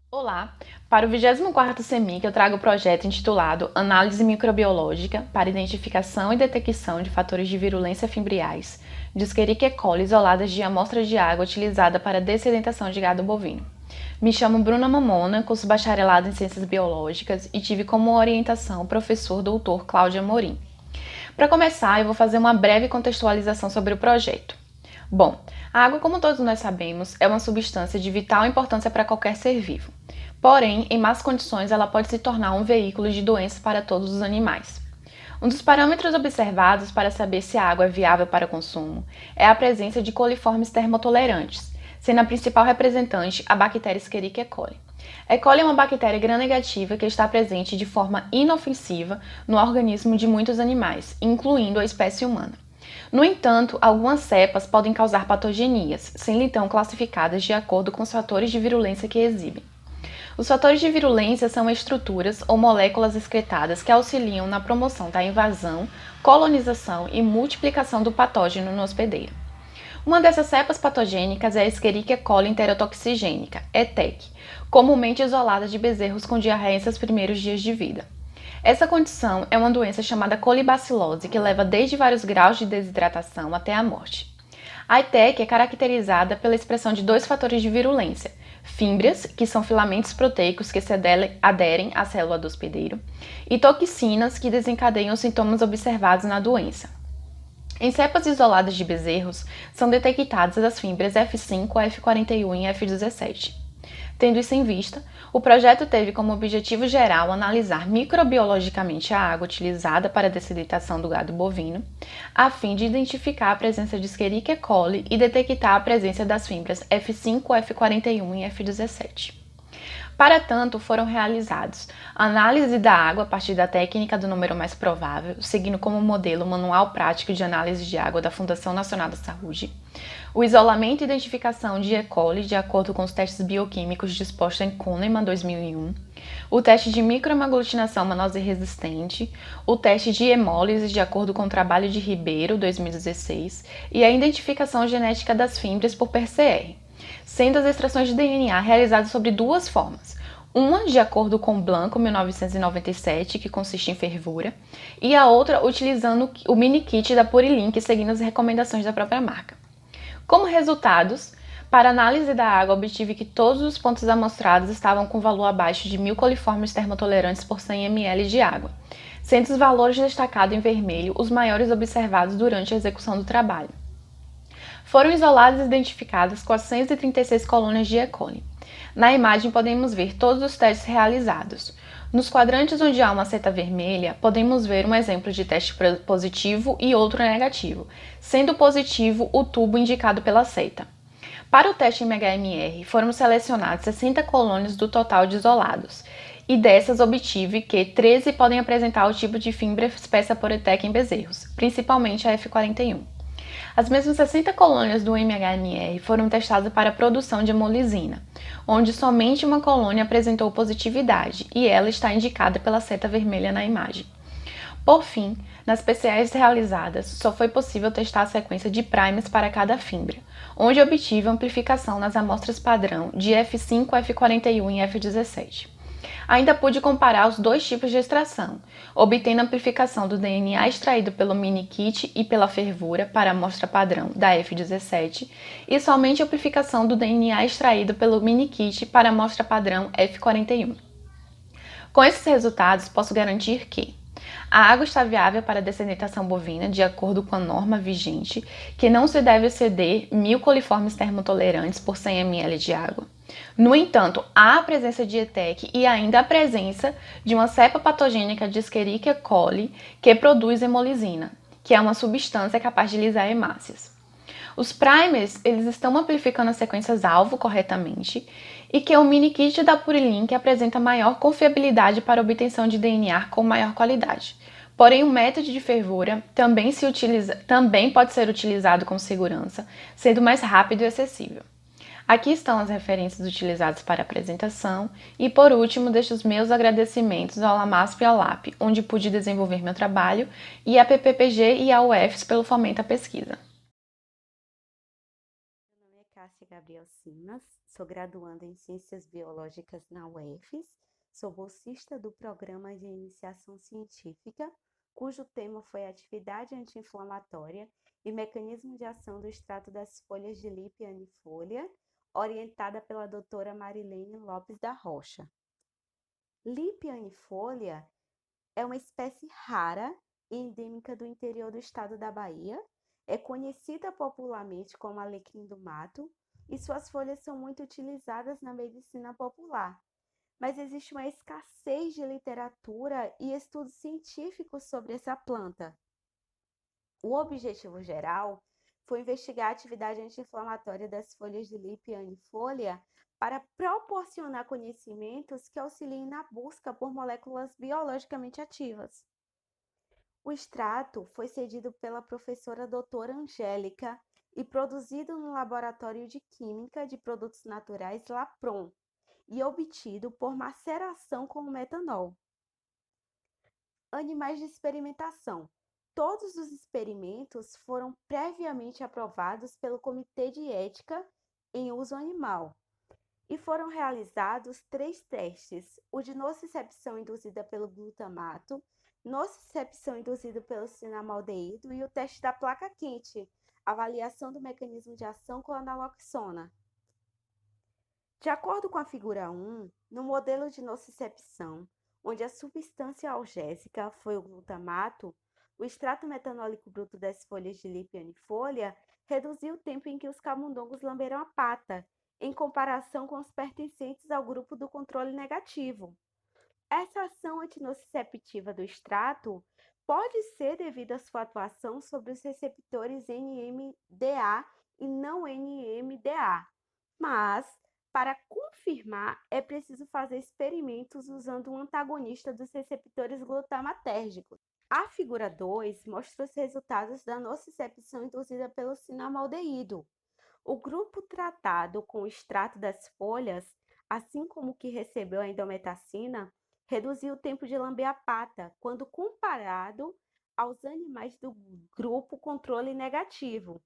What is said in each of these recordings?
Olá! Para o 24º CEMIC eu trago o projeto intitulado Análise Microbiológica para Identificação e Detecção de Fatores de Virulência Fimbriais de Escherichia coli isoladas de amostras de água utilizada para dessedentação de gado bovino. Me chamo Bruna Mamona, curso bacharelado em Ciências Biológicas e tive como orientação o professor Dr. Cláudio Amorim. Para começar, eu vou fazer uma breve contextualização sobre o projeto. Bom, a água, como todos nós sabemos, é uma substância de vital importância para qualquer ser vivo. Porém, em más condições, ela pode se tornar um veículo de doenças para todos os animais. Um dos parâmetros observados para saber se a água é viável para consumo é a presença de coliformes termotolerantes, sendo a principal representante a bactéria Escherichia coli. E. coli é uma bactéria gram-negativa que está presente de forma inofensiva no organismo de muitos animais, incluindo a espécie humana. No entanto, algumas cepas podem causar patogenias, sendo então classificadas de acordo com os fatores de virulência que exibem. Os fatores de virulência são estruturas ou moléculas excretadas que auxiliam na promoção da invasão, colonização e multiplicação do patógeno no hospedeiro. Uma dessas cepas patogênicas é a Escherichia coli enterotoxigênica, ETEC, comumente isolada de bezerros com diarreia em seus primeiros dias de vida. Essa condição é uma doença chamada colibacilose que leva desde vários graus de desidratação até a morte. A ETEC é caracterizada pela expressão de dois fatores de virulência: fímbrias, que são filamentos proteicos que se aderem à célula do hospedeiro, e toxinas, que desencadeiam os sintomas observados na doença. Em cepas isoladas de bezerros, são detectadas as fímbrias F5, F41 e F17. Tendo isso em vista, o projeto teve como objetivo geral analisar microbiologicamente a água utilizada para a dessedentação do gado bovino, a fim de identificar a presença de Escherichia coli e detectar a presença das fímbrias F5, F41 e F17. Para tanto, foram realizados a análise da água a partir da técnica do número mais provável, seguindo como modelo o Manual Prático de Análise de Água da Fundação Nacional da Saúde, o isolamento e identificação de E. coli de acordo com os testes bioquímicos dispostos em Kahneman 2001, o teste de microaglutinação manose resistente, o teste de hemólise de acordo com o trabalho de Ribeiro 2016 e a identificação genética das fímbrias por PCR, sendo as extrações de DNA realizadas sobre duas formas. Uma de acordo com Blanco 1997, que consiste em fervura, e a outra utilizando o mini kit da Purilink, seguindo as recomendações da própria marca. Como resultados, para análise da água, obtive que todos os pontos amostrados estavam com valor abaixo de 1.000 coliformes termotolerantes por 100 ml de água, sendo os valores destacados em vermelho os maiores observados durante a execução do trabalho. Foram isoladas e identificadas 436 colônias de E. coli. Na imagem podemos ver todos os testes realizados. Nos quadrantes onde há uma seta vermelha, podemos ver um exemplo de teste positivo e outro negativo, sendo positivo o tubo indicado pela seta. Para o teste MHMR, foram selecionadas 60 colônias do total de isolados, e dessas obtive que 13 podem apresentar o tipo de fímbria espessa por ETEC em bezerros, principalmente a F41. As mesmas 60 colônias do MHMR foram testadas para a produção de hemolisina, onde somente uma colônia apresentou positividade e ela está indicada pela seta vermelha na imagem. Por fim, nas PCRs realizadas, só foi possível testar a sequência de primers para cada fímbria, onde obtive amplificação nas amostras padrão de F5, F41 e F17. Ainda pude comparar os dois tipos de extração, obtendo amplificação do DNA extraído pelo mini kit e pela fervura para a amostra padrão da F17 e somente amplificação do DNA extraído pelo mini kit para a amostra padrão F41. Com esses resultados, posso garantir que a água está viável para a dessedentação bovina de acordo com a norma vigente, que não se deve exceder 1.000 coliformes termotolerantes por 100 ml de água. No entanto, há a presença de ETEC e ainda a presença de uma cepa patogênica de Escherichia coli que produz hemolisina, que é uma substância capaz de lisar hemácias. Os primers, eles estão amplificando as sequências-alvo corretamente e que o mini kit da Purilink apresenta maior confiabilidade para obtenção de DNA com maior qualidade. Porém, o método de fervura também pode ser utilizado com segurança, sendo mais rápido e acessível. Aqui estão as referências utilizadas para a apresentação e, por último, deixo os meus agradecimentos ao LAMASP e ao LAP, onde pude desenvolver meu trabalho, e à PPPG e à UFES pelo fomento à pesquisa. Meu nome é Cássia Gabriel Simas, sou graduanda em Ciências Biológicas na UFES, sou bolsista do Programa de Iniciação Científica, cujo tema foi Atividade Anti-Inflamatória e Mecanismo de Ação do Extrato das Folhas de Lípia anifolha, orientada pela doutora Marilene Lopes da Rocha. Lípia anifolha é uma espécie rara e endêmica do interior do estado da Bahia, é conhecida popularmente como alecrim do mato e suas folhas são muito utilizadas na medicina popular. Mas existe uma escassez de literatura e estudos científicos sobre essa planta. O objetivo geral foi investigar a atividade anti-inflamatória das folhas de Lípia anifolha para proporcionar conhecimentos que auxiliem na busca por moléculas biologicamente ativas. O extrato foi cedido pela professora doutora Angélica e produzido no Laboratório de Química de Produtos Naturais LAPROM e obtido por maceração com metanol. Animais de experimentação. Todos os experimentos foram previamente aprovados pelo Comitê de Ética em Uso Animal e foram realizados 3 testes: o de nocicepção induzida pelo glutamato, nocicepção induzida pelo cinnamaldeído e o teste da placa quente, avaliação do mecanismo de ação com a naloxona. De acordo com a figura 1, no modelo de nocicepção, onde a substância algésica foi o glutamato, o extrato metanólico bruto das folhas de Lípia anifolha reduziu o tempo em que os camundongos lamberam a pata, em comparação com os pertencentes ao grupo do controle negativo. Essa ação antinociceptiva do extrato pode ser devido à sua atuação sobre os receptores NMDA e não NMDA, mas, para confirmar, é preciso fazer experimentos usando um antagonista dos receptores glutamatérgicos. A figura 2 mostra os resultados da nocicepção induzida pelo cinnamaldeído. O grupo tratado com o extrato das folhas, assim como o que recebeu a indometacina, reduziu o tempo de lamber a pata, quando comparado aos animais do grupo controle negativo.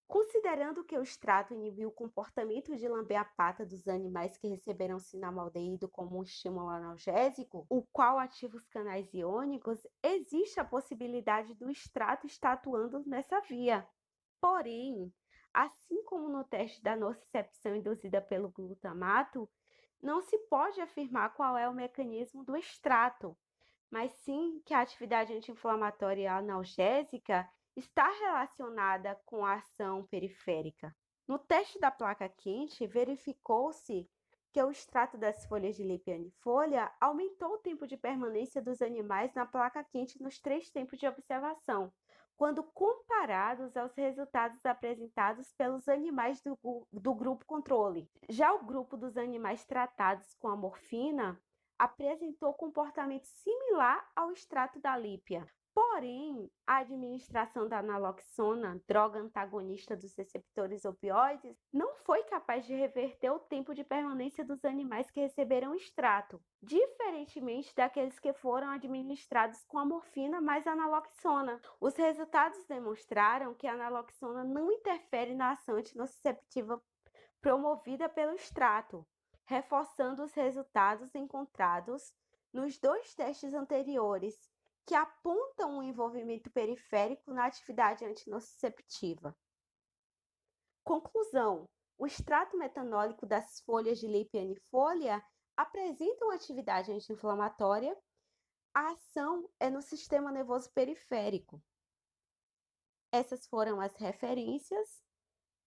Considerando que o extrato inibiu o comportamento de lamber a pata dos animais que receberam cinnamaldeído como um estímulo analgésico, o qual ativa os canais iônicos, existe a possibilidade do extrato estar atuando nessa via. Porém, assim como no teste da nocicepção induzida pelo glutamato, não se pode afirmar qual é o mecanismo do extrato, mas sim que a atividade anti-inflamatória e analgésica está relacionada com a ação periférica. No teste da placa quente, verificou-se que o extrato das folhas de Lípia anifolha aumentou o tempo de permanência dos animais na placa quente nos 3 tempos de observação, quando comparados aos resultados apresentados pelos animais do grupo controle. Já o grupo dos animais tratados com a morfina apresentou comportamento similar ao extrato da Lípia. Porém, a administração da naloxona, droga antagonista dos receptores opioides, não foi capaz de reverter o tempo de permanência dos animais que receberam o extrato, diferentemente daqueles que foram administrados com a morfina mais a naloxona. Os resultados demonstraram que a naloxona não interfere na ação antinociceptiva promovida pelo extrato, reforçando os resultados encontrados nos 2 testes anteriores, que apontam um envolvimento periférico na atividade antinociceptiva. Conclusão: o extrato metanólico das folhas de Lípia anifolha apresenta uma atividade anti-inflamatória. A ação é no sistema nervoso periférico. Essas foram as referências.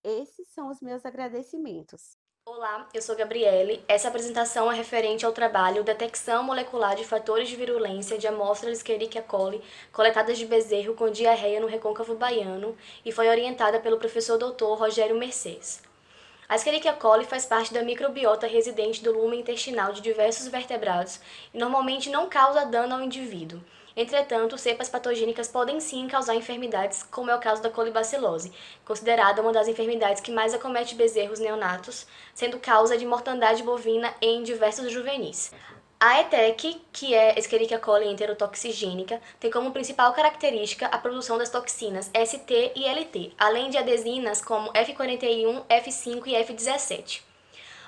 Esses são os meus agradecimentos. Olá, eu sou Gabriele. Essa apresentação é referente ao trabalho Detecção Molecular de Fatores de Virulência de Amostras Escherichia coli coletadas de bezerro com diarreia no recôncavo baiano e foi orientada pelo professor Dr. Rogério Mercês. A Escherichia coli faz parte da microbiota residente do lumen intestinal de diversos vertebrados e normalmente não causa dano ao indivíduo. Entretanto, cepas patogênicas podem sim causar enfermidades, como é o caso da colibacilose, considerada uma das enfermidades que mais acomete bezerros neonatos, sendo causa de mortandade bovina em diversos juvenis. A ETEC, que é Escherichia coli enterotoxigênica, tem como principal característica a produção das toxinas ST e LT, além de adesinas como F41, F5 e F17.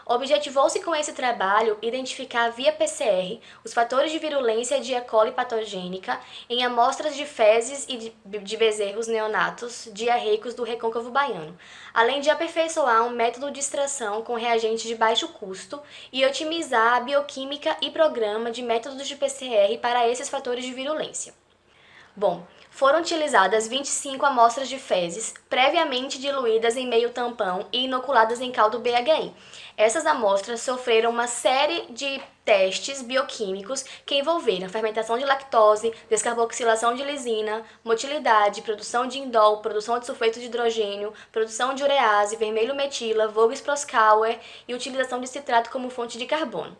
Objetivou-se com esse trabalho identificar via PCR os fatores de virulência de E. coli patogênica em amostras de fezes e de bezerros neonatos diarreicos do Recôncavo Baiano, além de aperfeiçoar um método de extração com reagentes de baixo custo e otimizar a bioquímica e programa de métodos de PCR para esses fatores de virulência. Bom, foram utilizadas 25 amostras de fezes, previamente diluídas em meio tampão e inoculadas em caldo BHI. Essas amostras sofreram uma série de testes bioquímicos que envolveram fermentação de lactose, descarboxilação de lisina, motilidade, produção de indol, produção de sulfeto de hidrogênio, produção de urease, vermelho metila, Voges-Proskauer e utilização de citrato como fonte de carbono.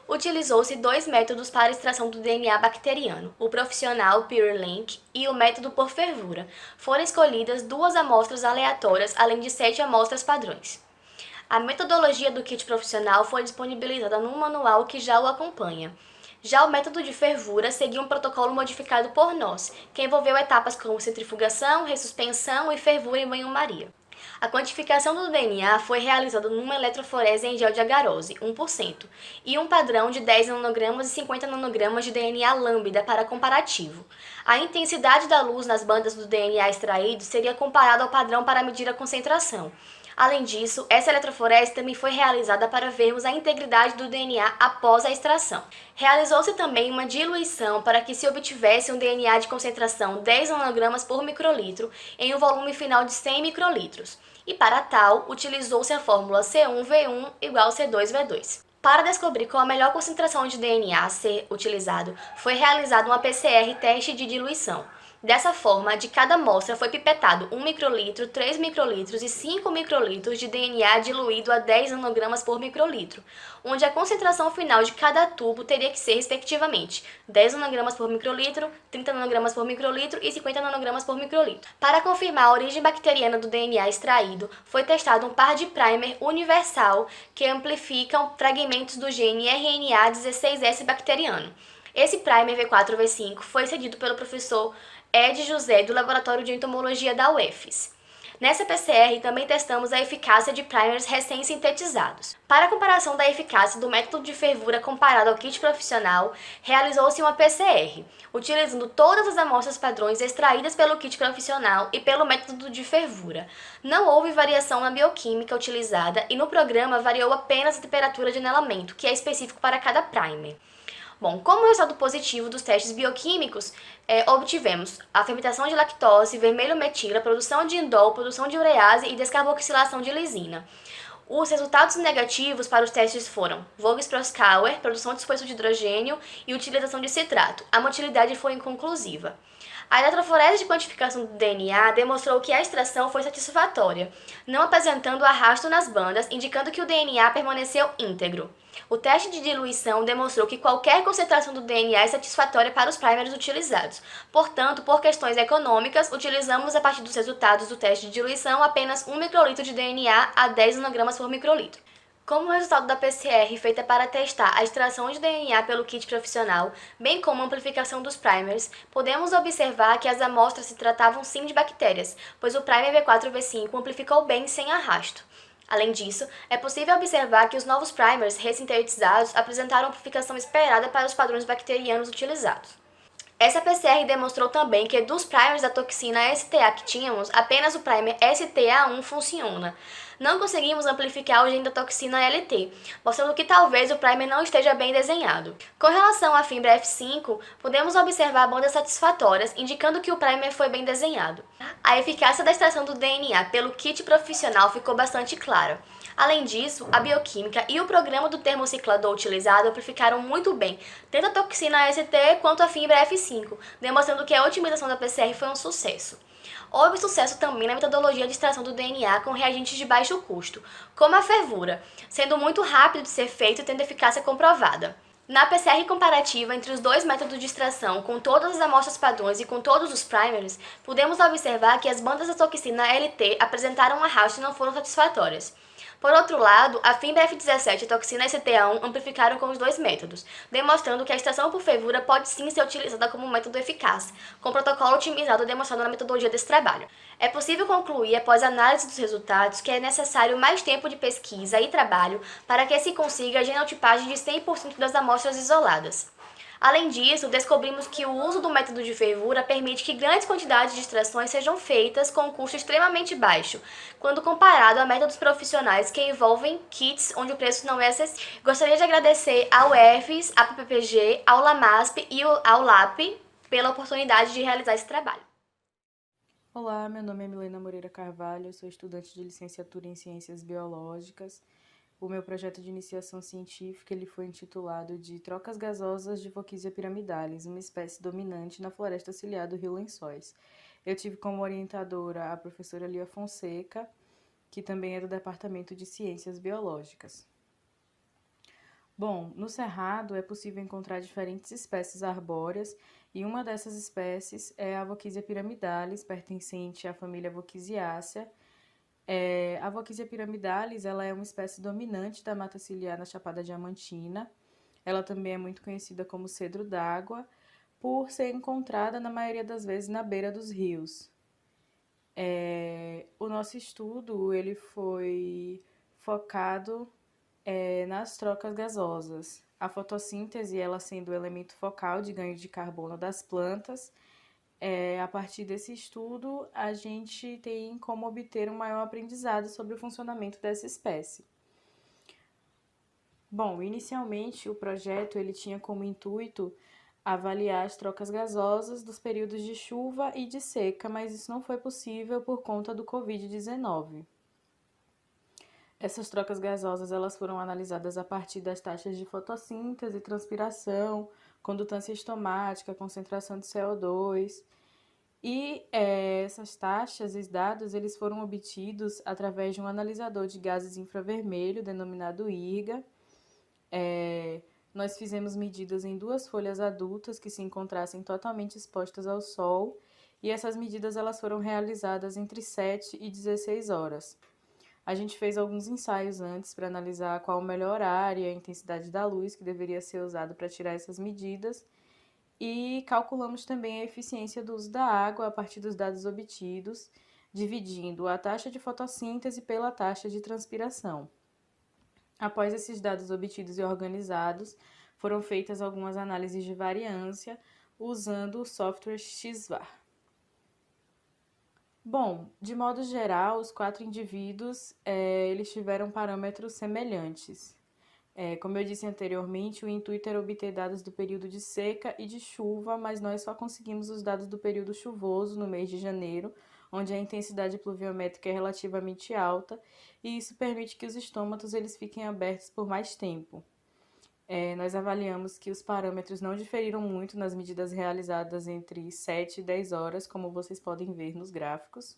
Utilizou-se 2 métodos para a extração do DNA bacteriano, o profissional PureLink e o método por fervura. Foram escolhidas 2 amostras aleatórias, além de 7 amostras padrões. A metodologia do kit profissional foi disponibilizada num manual que já o acompanha. Já o método de fervura seguiu um protocolo modificado por nós, que envolveu etapas como centrifugação, ressuspensão e fervura em banho-maria. A quantificação do DNA foi realizada numa eletroforese em gel de agarose, 1%, e um padrão de 10 nanogramas e 50 nanogramas de DNA lambda para comparativo. A intensidade da luz nas bandas do DNA extraído seria comparada ao padrão para medir a concentração. Além disso, essa eletroforese também foi realizada para vermos a integridade do DNA após a extração. Realizou-se também uma diluição para que se obtivesse um DNA de concentração 10 nanogramas por microlitro em um volume final de 100 microlitros. E para tal, utilizou-se a fórmula C1V1 igual C2V2. Para descobrir qual a melhor concentração de DNA a ser utilizado, foi realizado uma PCR teste de diluição. Dessa forma, de cada amostra foi pipetado 1 microlitro, 3 microlitros e 5 microlitros de DNA diluído a 10 nanogramas por microlitro, onde a concentração final de cada tubo teria que ser, respectivamente, 10 nanogramas por microlitro, 30 nanogramas por microlitro e 50 nanogramas por microlitro. Para confirmar a origem bacteriana do DNA extraído, foi testado um par de primer universal que amplificam fragmentos do gene RNA 16S bacteriano. Esse primer V4-V5 foi cedido pelo professor Ed José, do Laboratório de Entomologia da UFES. Nessa PCR, também testamos a eficácia de primers recém-sintetizados. Para a comparação da eficácia do método de fervura comparado ao kit profissional, realizou-se uma PCR, utilizando todas as amostras padrões extraídas pelo kit profissional e pelo método de fervura. Não houve variação na bioquímica utilizada e no programa variou apenas a temperatura de anelamento, que é específico para cada primer. Bom, como resultado positivo dos testes bioquímicos, obtivemos a fermentação de lactose, vermelho metila, produção de indol, produção de urease e descarboxilação de lisina. Os resultados negativos para os testes foram Voges-Proskauer, produção de sulfeto de hidrogênio e utilização de citrato. A motilidade foi inconclusiva. A eletroforese de quantificação do DNA demonstrou que a extração foi satisfatória, não apresentando arrasto nas bandas, indicando que o DNA permaneceu íntegro. O teste de diluição demonstrou que qualquer concentração do DNA é satisfatória para os primers utilizados. Portanto, por questões econômicas, utilizamos a partir dos resultados do teste de diluição apenas 1 microlitro de DNA a 10 nanogramas por microlitro. Como resultado da PCR feita para testar a extração de DNA pelo kit profissional, bem como a amplificação dos primers, podemos observar que as amostras se tratavam sim de bactérias, pois o primer V4-V5 amplificou bem sem arrasto. Além disso, é possível observar que os novos primers recém-sintetizados apresentaram a amplificação esperada para os padrões bacterianos utilizados. Essa PCR demonstrou também que dos primers da toxina STA que tínhamos, apenas o primer STA1 funciona. Não conseguimos amplificar o gene da toxina LT, mostrando que talvez o primer não esteja bem desenhado. Com relação à fibra F5, podemos observar bandas satisfatórias, indicando que o primer foi bem desenhado. A eficácia da extração do DNA pelo kit profissional ficou bastante clara. Além disso, a bioquímica e o programa do termociclador utilizado amplificaram muito bem, tanto a toxina ST quanto a fibra F5, demonstrando que a otimização da PCR foi um sucesso. Houve sucesso também na metodologia de extração do DNA com reagentes de baixo custo, como a fervura, sendo muito rápido de ser feito e tendo eficácia comprovada. Na PCR comparativa entre os 2 métodos de extração, com todas as amostras padrões e com todos os primers, podemos observar que as bandas da toxina LT apresentaram um arrasto e não foram satisfatórias. Por outro lado, a FIM-BF17 e a toxina ECTA1 amplificaram com os dois métodos, demonstrando que a extração por fervura pode sim ser utilizada como método eficaz, com protocolo otimizado demonstrado na metodologia desse trabalho. É possível concluir, após análise dos resultados, que é necessário mais tempo de pesquisa e trabalho para que se consiga a genotipagem de 100% das amostras isoladas. Além disso, descobrimos que o uso do método de fervura permite que grandes quantidades de extrações sejam feitas com um custo extremamente baixo, quando comparado a métodos profissionais que envolvem kits onde o preço não é acessível. Gostaria de agradecer ao EFES, à PPPG, ao LAMASP e ao LAP pela oportunidade de realizar esse trabalho. Olá, meu nome é Milena Moreira Carvalho, eu sou estudante de licenciatura em Ciências Biológicas. O meu projeto de iniciação científica ele foi intitulado de Trocas Gasosas de Voquisia piramidalis, uma espécie dominante na floresta ciliar do Rio Lençóis. Eu tive como orientadora a professora Lia Fonseca, que também é do Departamento de Ciências Biológicas. Bom, no Cerrado é possível encontrar diferentes espécies arbóreas e uma dessas espécies é a Voquisia piramidalis, pertencente à família Voquisiaceae. A Voquisia piramidalis ela é uma espécie dominante da mata ciliar na Chapada Diamantina. Ela também é muito conhecida como cedro d'água, por ser encontrada na maioria das vezes na beira dos rios. O nosso estudo ele foi focado nas trocas gasosas. A fotossíntese, ela sendo o elemento focal de ganho de carbono das plantas, a partir desse estudo, a gente tem como obter um maior aprendizado sobre o funcionamento dessa espécie. Bom, inicialmente o projeto ele tinha como intuito avaliar as trocas gasosas dos períodos de chuva e de seca, mas isso não foi possível por conta do Covid-19. Essas trocas gasosas elas foram analisadas a partir das taxas de fotossíntese, transpiração, condutância estomática, concentração de CO2. E essas taxas, esses dados, eles foram obtidos através de um analisador de gases infravermelho, denominado IRGA. Nós fizemos medidas em 2 folhas adultas que se encontrassem totalmente expostas ao sol, e essas medidas elas foram realizadas entre 7 e 16 horas. A gente fez alguns ensaios antes para analisar qual o melhor horário e a intensidade da luz que deveria ser usado para tirar essas medidas, e calculamos também a eficiência do uso da água a partir dos dados obtidos, dividindo a taxa de fotossíntese pela taxa de transpiração. Após esses dados obtidos e organizados, foram feitas algumas análises de variância usando o software XVAR. Bom, de modo geral, os 4 indivíduos eles tiveram parâmetros semelhantes. Como eu disse anteriormente, o intuito era obter dados do período de seca e de chuva, mas nós só conseguimos os dados do período chuvoso no mês de janeiro, onde a intensidade pluviométrica é relativamente alta, e isso permite que os estômatos eles fiquem abertos por mais tempo. Nós avaliamos que os parâmetros não diferiram muito nas medidas realizadas entre 7 e 10 horas, como vocês podem ver nos gráficos.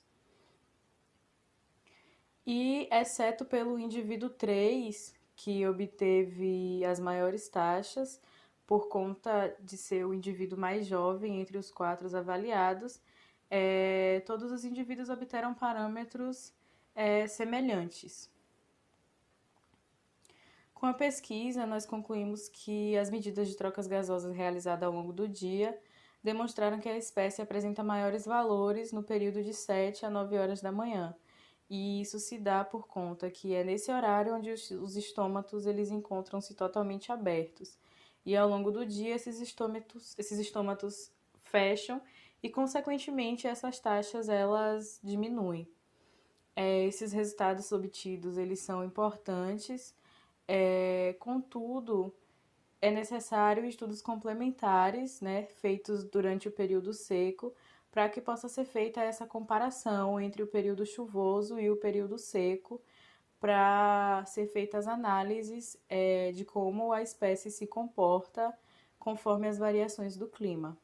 E, exceto pelo indivíduo 3, que obteve as maiores taxas, por conta de ser o indivíduo mais jovem entre os 4 avaliados, todos os indivíduos obteram parâmetros semelhantes. Com a pesquisa, nós concluímos que as medidas de trocas gasosas realizadas ao longo do dia demonstraram que a espécie apresenta maiores valores no período de 7 a 9 horas da manhã. E isso se dá por conta que é nesse horário onde os estômatos eles encontram-se totalmente abertos. E ao longo do dia, esses estômatos fecham e, consequentemente, essas taxas elas diminuem. Esses resultados obtidos eles são importantes. Contudo, é necessário estudos complementares, né, feitos durante o período seco, para que possa ser feita essa comparação entre o período chuvoso e o período seco, para ser feitas análises de como a espécie se comporta conforme as variações do clima.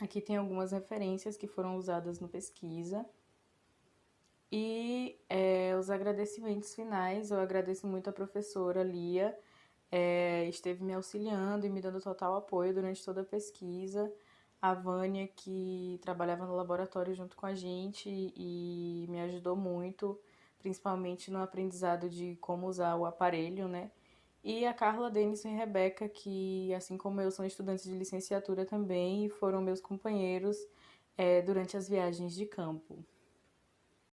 Aqui tem algumas referências que foram usadas no pesquisa. E os agradecimentos finais, eu agradeço muito a professora Lia, esteve me auxiliando e me dando total apoio durante toda a pesquisa. A Vânia, que trabalhava no laboratório junto com a gente e me ajudou muito, principalmente no aprendizado de como usar o aparelho, né? E a Carla, Denison e Rebeca, que, assim como eu, são estudantes de licenciatura também e foram meus companheiros durante as viagens de campo.